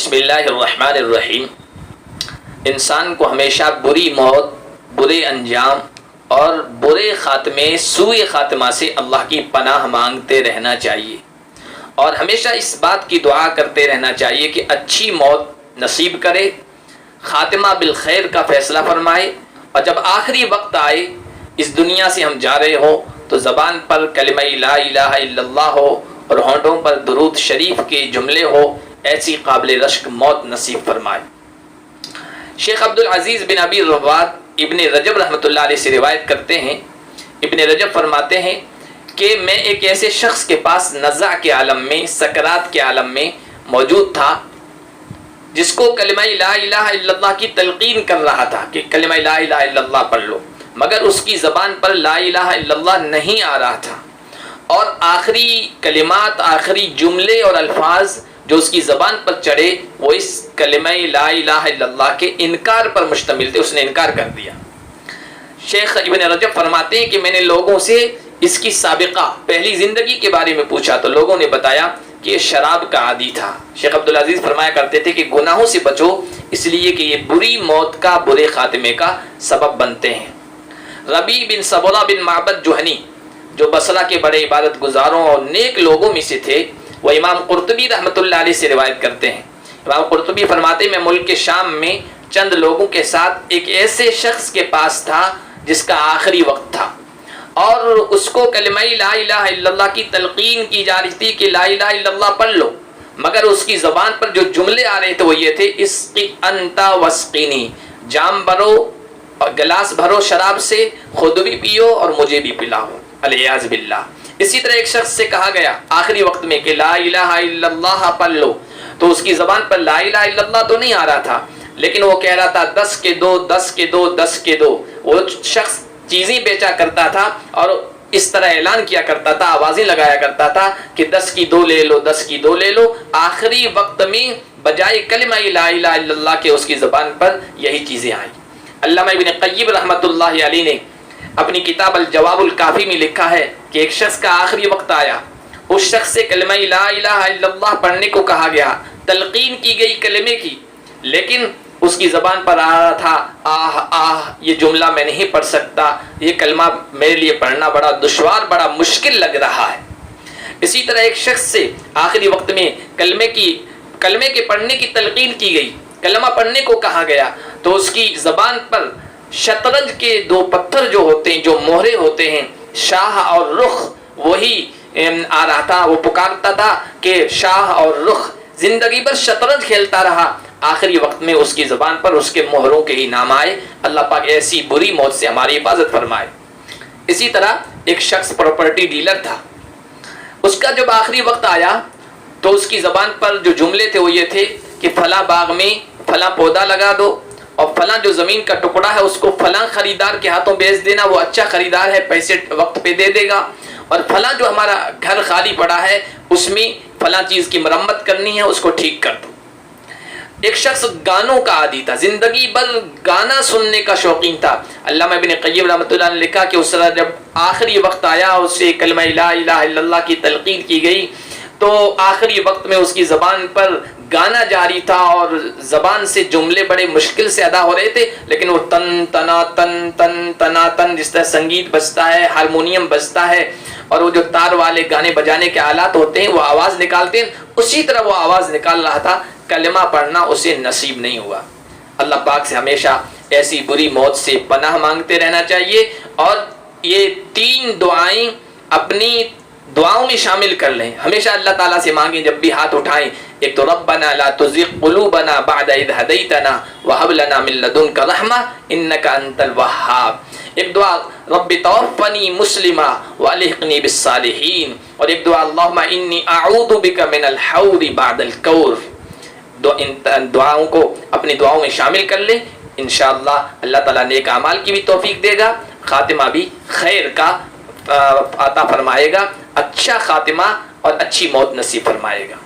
بسم اللہ الرحمن الرحیم۔ انسان کو ہمیشہ بری موت، برے انجام اور برے خاتمے، سوء خاتمہ سے اللہ کی پناہ مانگتے رہنا چاہیے، اور ہمیشہ اس بات کی دعا کرتے رہنا چاہیے کہ اچھی موت نصیب کرے، خاتمہ بالخیر کا فیصلہ فرمائے، اور جب آخری وقت آئے، اس دنیا سے ہم جا رہے ہوں تو زبان پر کلمہ لا الہ الا اللہ ہو اور ہونٹوں پر درود شریف کے جملے ہو، ایسی قابل رشک موت نصیب فرمائے۔ شیخ عبدالعزیز بن ابی رواد ابن رجب رحمۃ اللہ علیہ سے روایت کرتے ہیں، ابن رجب فرماتے ہیں کہ میں ایک ایسے شخص کے پاس نزع کے عالم میں، سکرات کے عالم میں موجود تھا، جس کو کلمہ لا الہ الا اللہ کی تلقین کر رہا تھا کہ کلمہ لا الہ الا اللہ پڑھ لو، مگر اس کی زبان پر لا الہ الا اللہ نہیں آ رہا تھا، اور آخری کلمات، آخری جملے اور الفاظ جو اس کی زبان پر چڑھے وہ اس کلمہ لا الہ الا اللہ کے انکار پر مشتمل تھے، اس نے انکار کر دیا۔ شیخ ابن رجب فرماتے ہیں کہ میں نے لوگوں سے اس کی سابقہ، پہلی زندگی کے بارے میں پوچھا تو لوگوں نے بتایا کہ یہ شراب کا عادی تھا۔ شیخ عبدالعزیز فرمایا کرتے تھے کہ گناہوں سے بچو، اس لیے کہ یہ بری موت کا، برے خاتمے کا سبب بنتے ہیں۔ ربیع بن صبرہ بن معبد جوہنی، جو بصرہ کے بڑے عبادت گزاروں اور نیک لوگوں میں سے تھے، وہ امام قرطبی رحمۃ اللہ علیہ سے روایت کرتے ہیں۔ امام قرطبی فرماتے ہیں میں ملک کے شام میں چند لوگوں کے ساتھ ایک ایسے شخص کے پاس تھا جس کا آخری وقت تھا، اور اس کو کلمہ لا الہ الا اللہ کی تلقین کی جا رہی تھی کہ لا الہ الا اللہ پڑھ لو، مگر اس کی زبان پر جو جملے آ رہے تھے وہ یہ تھے، اسقی انت واسقینی، جام بھرو اور گلاس بھرو شراب سے، خود بھی پیو اور مجھے بھی پلاؤ، العیاذ باللہ۔ اسی طرح ایک شخص سے کہا گیا آخری وقت میں کہ لا الہ الا اللہ پڑھ لو، تو اس کی زبان پر لا الہ الا اللہ تو نہیں آ رہا تھا، لیکن وہ کہہ رہا تھا 10 کے 2 10 کے 2 10 کے 2۔ وہ شخص چیزیں بیچا کرتا تھا اور اس طرح اعلان کیا کرتا تھا، آوازیں لگایا کرتا تھا کہ 10 کی 2 لے لو، 10 کی 2 لے لو۔ آخری وقت میں بجائے کلمہ لا الہ الا اللہ کے اس کی زبان پر یہی چیزیں آئیں۔ علامہ ابن قیم رحمۃ اللہ علیہ نے اپنی کتاب الجواب الکافی میں لکھا ہے کہ ایک شخص کا آخری وقت آیا، اس شخص سے کلمہ لا الہ الا اللہ پڑھنے کو کہا گیا، تلقین کی گئی کلمے کی، لیکن اس کی زبان پر آ رہا تھا آہ آہ، یہ جملہ میں نہیں پڑھ سکتا، یہ کلمہ میرے لیے پڑھنا بڑا دشوار، بڑا مشکل لگ رہا ہے۔ اسی طرح ایک شخص سے آخری وقت میں کلمے کے پڑھنے کی تلقین کی گئی، کلمہ پڑھنے کو کہا گیا، تو اس کی زبان پر شطرنج کے 2 پتھر جو ہوتے ہیں، جو مہرے ہوتے ہیں، شاہ اور رخ، وہی آ رہا تھا۔ وہ پکارتا تھا کہ شاہ اور رخ، زندگی بھر شطرنج کھیلتا رہا، آخری وقت میں اس کی زبان پر اس کے مہروں کے ہی نام آئے۔ اللہ پاک ایسی بری موت سے ہماری حفاظت فرمائے۔ اسی طرح ایک شخص پراپرٹی ڈیلر تھا، اس کا جب آخری وقت آیا تو اس کی زبان پر جو جملے تھے وہ یہ تھے کہ فلاں باغ میں فلاں پودا لگا دو، اور فلاں جو زمین کا ٹکڑا ہے اس کو فلاں خریدار کے ہاتھوں بیچ دینا، وہ اچھا خریدار ہے، پیسے وقت پہ دے دے گا، اور فلاں جو ہمارا گھر خالی پڑا ہے اس میں فلاں چیز کی مرمت کرنی ہے، اس کو ٹھیک کر دو۔ ایک شخص گانوں کا عادی تھا، زندگی بھر گانا سننے کا شوقین تھا۔ علامہ ابن قیم رحمۃ اللہ نے لکھا کہ اس طرح جب آخری وقت آیا، اس سے کلمہ لا الہ الا اللہ کی تلقین کی گئی، تو آخری وقت میں اس کی زبان پر گانا جاری تھا اور زبان سے جملے بڑے مشکل سے ادا ہو رہے تھے، لیکن وہ تن تنا تن تن تنا تن، جس طرح سنگیت بجتا ہے، ہارمونیم بجتا ہے، اور وہ جو تار والے گانے بجانے کے آلات ہوتے ہیں وہ آواز نکالتے ہیں، اسی طرح وہ آواز نکال رہا تھا، کلمہ پڑھنا اسے نصیب نہیں ہوا۔ اللہ پاک سے ہمیشہ ایسی بری موت سے پناہ مانگتے رہنا چاہیے، اور یہ 3 دعائیں اپنی دعاؤں میں شامل کر لیں، ہمیشہ اللہ تعالیٰ سے مانگیں جب بھی ہاتھ اٹھائیں۔ ایک تو ربنا لا تزغ قلوبنا بعد اذ هديتنا وهب لنا من لدنك رحمة انك انت الوهاب۔ ایک دعا رب توفنی مسلما والحقنی بالصالحین، اور ایک دعا اللہم انی اعوذ بک من الحور بعد الکور۔ ان دعاؤں کو اپنی دعاؤں میں شامل کر لیں، انشاءاللہ اللہ تعالیٰ نیک اعمال کی بھی توفیق دے گا، خاتمہ بھی خیر کا عطا فرمائے گا، اچھا خاتمہ اور اچھی موت نصیب فرمائے گا۔